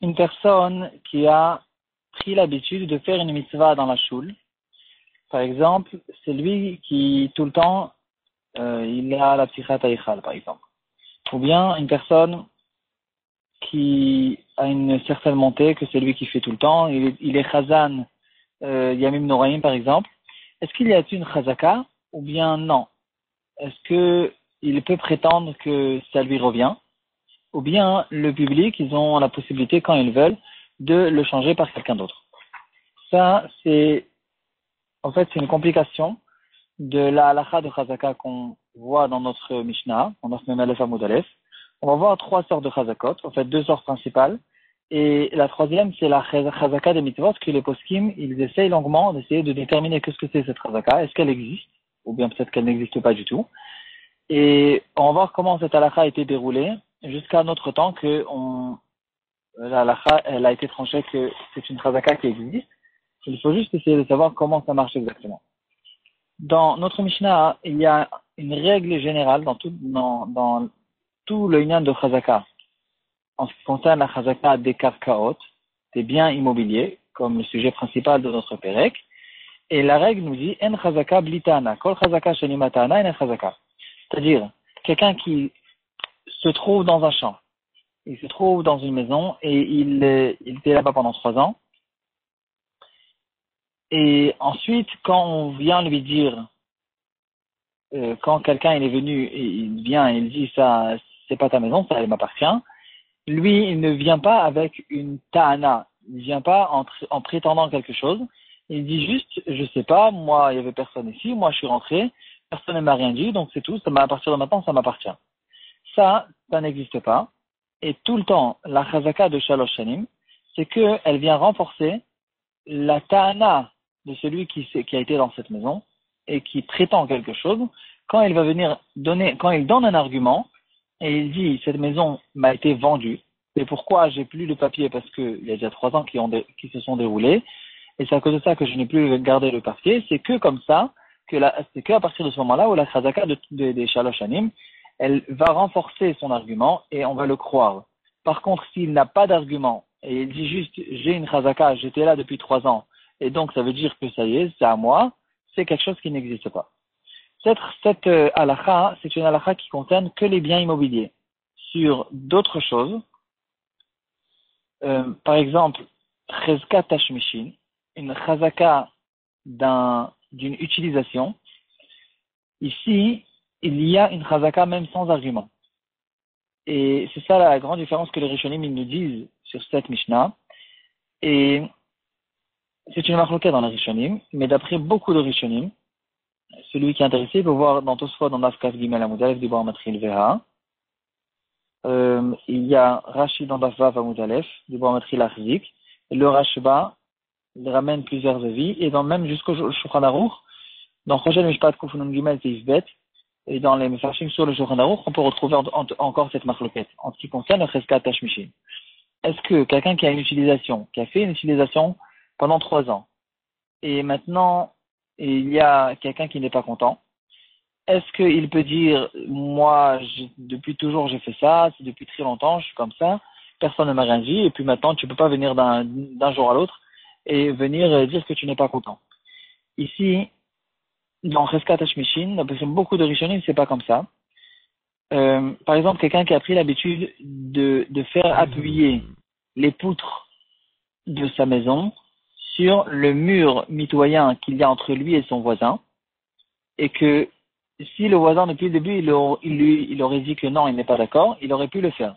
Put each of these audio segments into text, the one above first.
Une personne qui a pris l'habitude de faire une mitzvah dans la choule, par exemple, c'est lui qui tout le temps il est à la psichat haïchal, par exemple. Ou bien une personne qui a une certaine montée, que c'est lui qui fait tout le temps, il est chazan Yamim Noraim, par exemple. Est-ce qu'il y a une chazaka ou bien non? Est-ce que il peut prétendre que ça lui revient? Ou bien le public, ils ont la possibilité, quand ils veulent, de le changer par quelqu'un d'autre. Ça, c'est une complication de la halakha de chazaka qu'on voit dans notre Mishnah, dans notre Memalef Amud Aleph. On va voir trois sortes de chazakot, en fait deux sortes principales. Et la troisième, c'est la chazaka des mitzvot, que les poskim, ils essayent longuement d'essayer de déterminer qu'est-ce que c'est cette chazaka, est-ce qu'elle existe, ou bien peut-être qu'elle n'existe pas du tout. Et on va voir comment cette halakha a été déroulée, jusqu'à notre temps que la halakha, elle a été tranchée que c'est une chazaka qui existe. Il faut juste essayer de savoir comment ça marche exactement. Dans notre Mishnah, il y a une règle générale dans tout le inyan de chazaka. En ce qui concerne la chazaka des karkaot, des biens immobiliers, comme le sujet principal de notre Pérec. Et la règle nous dit, en chazaka blitana, kol chazaka shenimatana, en chazaka. C'est-à-dire, quelqu'un qui se trouve dans un champ, il se trouve dans une maison et il était là-bas pendant 3 ans. Et ensuite, quand on vient lui dire, quand quelqu'un il est venu et il vient et il dit ça, c'est pas ta maison, ça elle m'appartient, lui il ne vient pas avec une ta'ana, il ne vient pas en prétendant quelque chose, il dit juste, je sais pas, moi il y avait personne ici, moi je suis rentré, personne ne m'a rien dit, donc c'est tout, ça à partir de maintenant ça m'appartient. Ça n'existe pas. Et tout le temps, la chazaka de Shalosh Shanim, c'est qu'elle vient renforcer la ta'ana de celui qui a été dans cette maison et qui prétend quelque chose. Quand il va venir quand il donne un argument et il dit cette maison m'a été vendue, et pourquoi j'ai plus de papier parce qu'il y a déjà 3 ans qui se sont déroulés, et c'est à cause de ça que je n'ai plus gardé le papier, c'est que comme ça, c'est que à partir de ce moment-là où la chazaka des Shalosh Shanim, elle va renforcer son argument et on va le croire. Par contre, s'il n'a pas d'argument et il dit juste j'ai une chazaka, j'étais là depuis 3 ans et donc ça veut dire que ça y est, c'est à moi, c'est quelque chose qui n'existe pas. Cette halakha, c'est une halakha qui concerne que les biens immobiliers. Sur d'autres choses, par exemple, chezka tashmishin, une chazaka d'une utilisation, ici, il y a une chazaka même sans argument. Et c'est ça la grande différence que les Rishonim ils nous disent sur cette Mishnah. Et c'est une marloquette dans les Rishonim, mais d'après beaucoup de Rishonim, celui qui est intéressé peut voir dans Tosfot, dans Nafkaf Gimel Amud Aleph, du Bar Matril Veha. Il y a Rashi dans Dafvav Amud Aleph, du Bar Matril Achzik. Le Rashba, il ramène plusieurs avis, et même jusqu'au Shulchan Aruch, dans Choshen Mishpat Kufunun Gimel Teisbet, et dans les Mefarshim sur le Shulchan Aruch, on peut retrouver encore cette marloquette en ce qui concerne le Cheskat Tashmishin. Est-ce que quelqu'un qui a fait une utilisation pendant 3 ans, et maintenant il y a quelqu'un qui n'est pas content, est-ce qu'il peut dire moi depuis toujours j'ai fait ça, c'est depuis très longtemps, je suis comme ça, personne ne m'a rien dit, et puis maintenant tu peux pas venir d'un jour à l'autre et venir dire que tu n'es pas content. Ici, dans Cheskat Tashmishin, d'après beaucoup de Rishonim, c'est pas comme ça. Par exemple, quelqu'un qui a pris l'habitude de faire appuyer les poutres de sa maison sur le mur mitoyen qu'il y a entre lui et son voisin, et que si le voisin depuis le début il aurait dit que non, il n'est pas d'accord, il aurait pu le faire.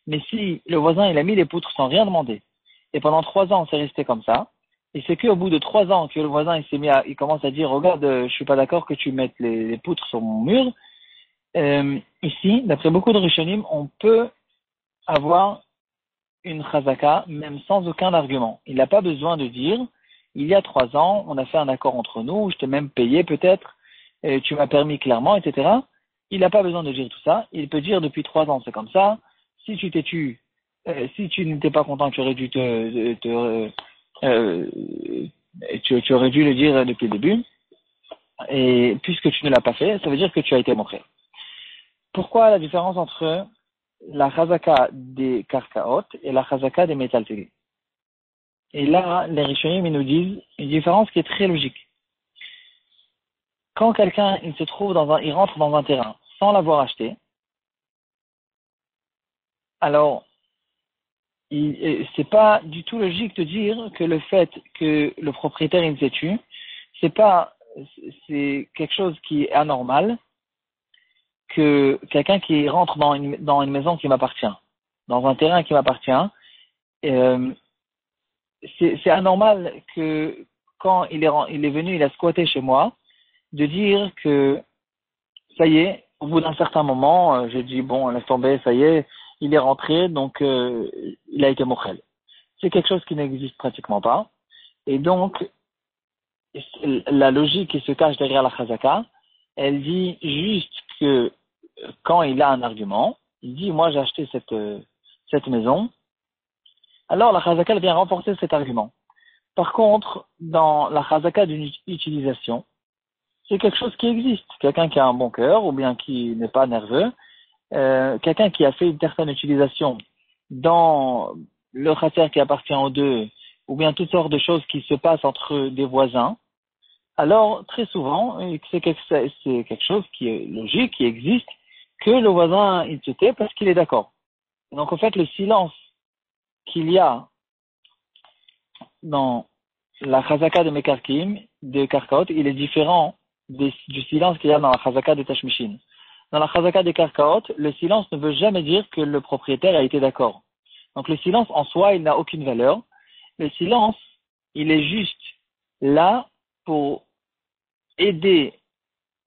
Mais si le voisin il a mis les poutres sans rien demander, et pendant 3 ans c'est resté comme ça, et c'est qu'au bout de 3 ans que le voisin il commence à dire regarde, je suis pas d'accord que tu mettes les poutres sur mon mur. Ici, d'après beaucoup de Rishonim, on peut avoir une chazaka même sans aucun argument. Il n'a pas besoin de dire il y a 3 ans, on a fait un accord entre nous, je t'ai même payé peut-être, tu m'as permis clairement, etc. Il n'a pas besoin de dire tout ça. Il peut dire depuis 3 ans c'est comme ça. Si tu t'es si tu n'étais pas content, tu aurais dû tu aurais dû le dire depuis le début. Et puisque tu ne l'as pas fait, ça veut dire que tu as été montré. Pourquoi la différence entre la chazaka des karkaot et la chazaka des métaltélis. Et là, les Rishonim ils nous disent une différence qui est très logique. Quand quelqu'un il rentre dans un terrain sans l'avoir acheté, alors c'est pas du tout logique de dire que le fait que le propriétaire il s'est tué, c'est quelque chose qui est anormal que quelqu'un qui rentre dans une maison qui m'appartient, dans un terrain qui m'appartient, c'est anormal que quand il est venu, il a squatté chez moi, de dire que ça y est, au bout d'un certain moment, j'ai dit bon, laisse tomber, ça y est, il est rentré, donc il a été mochel. C'est quelque chose qui n'existe pratiquement pas. Et donc, la logique qui se cache derrière la chazaka, elle dit juste que quand il a un argument, il dit moi j'ai acheté cette maison, alors la chazaka elle vient renforcer cet argument. Par contre, dans la chazaka d'une utilisation, c'est quelque chose qui existe. Quelqu'un qui a un bon cœur ou bien qui n'est pas nerveux, quelqu'un qui a fait une certaine utilisation dans le chasser qui appartient aux deux, ou bien toutes sortes de choses qui se passent entre des voisins, alors très souvent, c'est quelque chose qui est logique, qui existe, que le voisin il se tait parce qu'il est d'accord. Donc en fait, le silence qu'il y a dans la chazaka de Mekarkim, de Karkaot, il est différent du silence qu'il y a dans la chazaka de Tashmishin. Dans la chazaka des Karkaot, le silence ne veut jamais dire que le propriétaire a été d'accord. Donc le silence en soi, il n'a aucune valeur. Le silence, il est juste là pour aider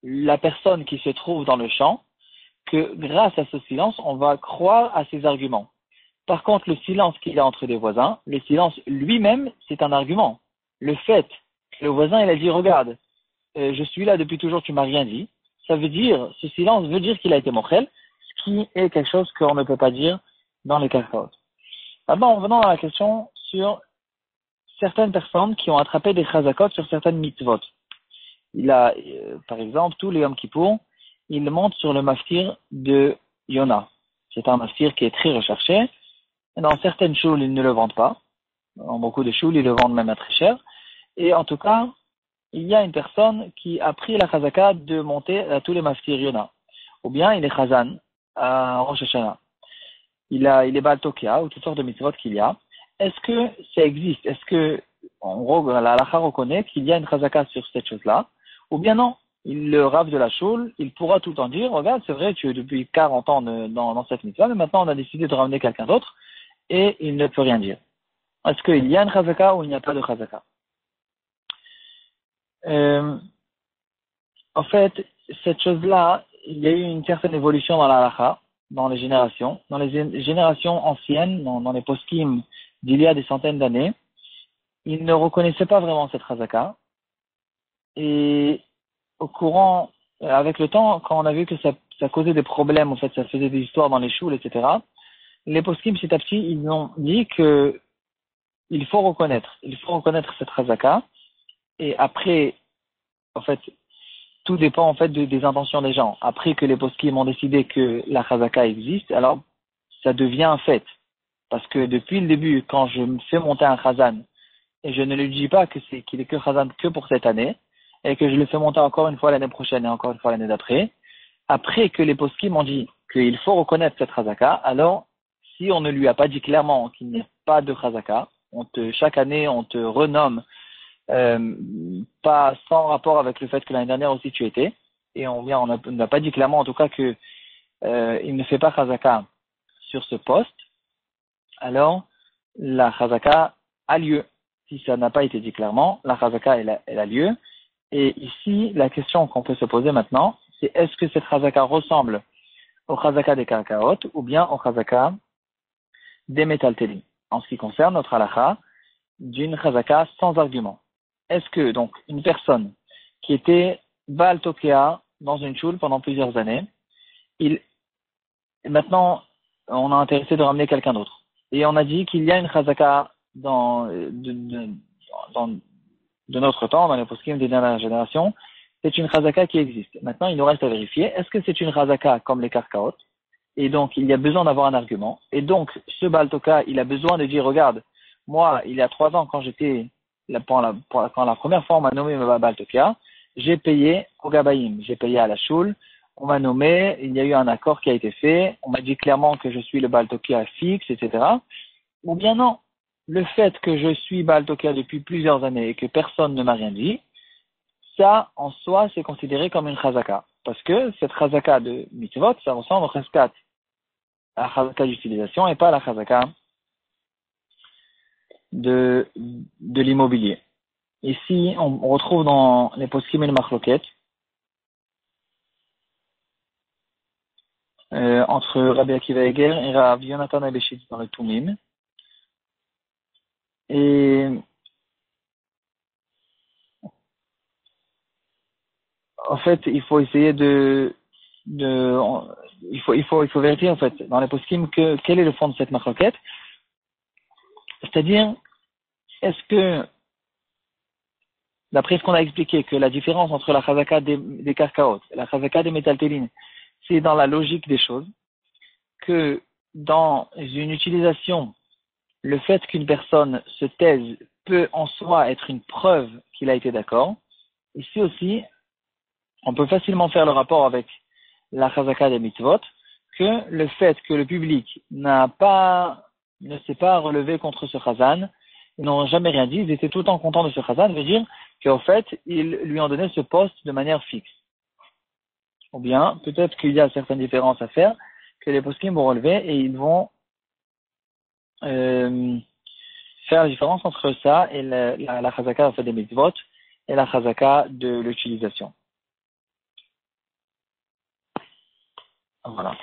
la personne qui se trouve dans le champ, que grâce à ce silence, on va croire à ses arguments. Par contre, le silence qu'il y a entre des voisins, le silence lui-même, c'est un argument. Le fait que le voisin, il a dit, regarde, je suis là depuis toujours, tu m'as rien dit, ça veut dire, ce silence veut dire qu'il a été mochel, ce qui est quelque chose qu'on ne peut pas dire dans les karkaot. Maintenant, revenons à la question sur certaines personnes qui ont attrapé des chazakot sur certaines mitzvot. Il a, par exemple, tous les Yom Kippour, il monte sur le maftir de Yona. C'est un maftir qui est très recherché. Dans certaines choules, ils ne le vendent pas. Dans beaucoup de choules, ils le vendent même à très cher. Et en tout cas, il y a une personne qui a pris la chazaka de monter à tous les maftirs Yona. Ou bien il est chazan à Rosh Hashanah. Il est Baal Tokia, ou toutes sortes de mitzvot qu'il y a. Est-ce que ça existe? Est-ce que la halakha reconnaît qu'il y a une chazaka sur cette chose-là? Ou bien non? Le rave de la choule, il pourra tout le temps dire, regarde, c'est vrai, tu es depuis 40 ans dans cette mitzvah, mais maintenant on a décidé de ramener quelqu'un d'autre, et il ne peut rien dire. Est-ce qu'il y a une chazaka ou il n'y a pas de chazaka? En fait, cette chose-là, il y a eu une certaine évolution dans la halakha, dans les générations. Dans les générations anciennes, dans les poskim d'il y a des centaines d'années, ils ne reconnaissaient pas vraiment cette chazaka. Et avec le temps, quand on a vu que ça causait des problèmes, en fait, ça faisait des histoires dans les choules, etc., les poskim, petit à petit, ils ont dit que il faut reconnaître cette chazaka. Et après, en fait, tout dépend, en fait, des intentions des gens. Après que les poskim ont décidé que la chazaka existe, alors, ça devient un fait. Parce que depuis le début, quand je me fais monter un chazan, et je ne lui dis pas qu'il est que chazan que pour cette année, et que je le fais monter encore une fois l'année prochaine et encore une fois l'année d'après, après que les poskim ont dit qu'il faut reconnaître cette chazaka, alors, si on ne lui a pas dit clairement qu'il n'y a pas de chazaka, chaque année, on te renomme, pas sans rapport avec le fait que l'année dernière aussi tu étais, et on n'a pas dit clairement en tout cas que il ne fait pas chazaka sur ce poste, alors la chazaka a lieu. Si ça n'a pas été dit clairement, la chazaka elle a lieu. Et ici, la question qu'on peut se poser maintenant, c'est est-ce que cette chazaka ressemble au chazaka des karkaot ou bien au chazaka des métaltélim, en ce qui concerne notre halakha d'une chazaka sans argument. Est-ce que, donc, une personne qui était Baal Tokea dans une choule pendant plusieurs années, maintenant, on a intéressé de ramener quelqu'un d'autre. Et on a dit qu'il y a une chazaka de notre temps, dans les poskim des dernières générations, c'est une chazaka qui existe. Maintenant, il nous reste à vérifier, est-ce que c'est une chazaka comme les karkaot? et donc il y a besoin d'avoir un argument. Et donc, ce Baltoka, il a besoin de dire, regarde, moi, il y a 3 ans, quand quand la première fois on m'a nommé Baltoka, j'ai payé au Gabaïm, j'ai payé à la choule, on m'a nommé, il y a eu un accord qui a été fait, on m'a dit clairement que je suis le Baltoka fixe, etc. Ou bien non, le fait que je suis Baltoka depuis plusieurs années et que personne ne m'a rien dit, ça, en soi, c'est considéré comme une chazaka. Parce que cette chazaka de mitzvot, ça ressemble au chazkat, à la chazaka d'utilisation et pas à la chazaka de l'immobilier. Ici, on retrouve dans les poskim et le machloket, entre Rabbi Akiva Eger et Rav Yonatan Abeshit dans le Tumim. Et en fait, il faut essayer il faut vérifier en fait dans les poskim quel est le fond de cette machloket. C'est-à-dire, est-ce que d'après ce qu'on a expliqué, que la différence entre la chazaka des karkaot et la chazaka des métaltélines, c'est dans la logique des choses, que dans une utilisation, le fait qu'une personne se taise peut en soi être une preuve qu'il a été d'accord. Ici aussi, on peut facilement faire le rapport avec la chazaka des mitzvot, que le fait que le public ne s'est pas relevé contre ce chazan, ils n'ont jamais rien dit, ils étaient tout le temps contents de ce chazan, veut dire qu'en fait, ils lui ont donné ce poste de manière fixe. Ou bien, peut-être qu'il y a certaines différences à faire, que les poskim vont relever et ils vont faire la différence entre ça et la chazaka en fait, des mitzvot et la chazaka de l'utilisation. Voilà.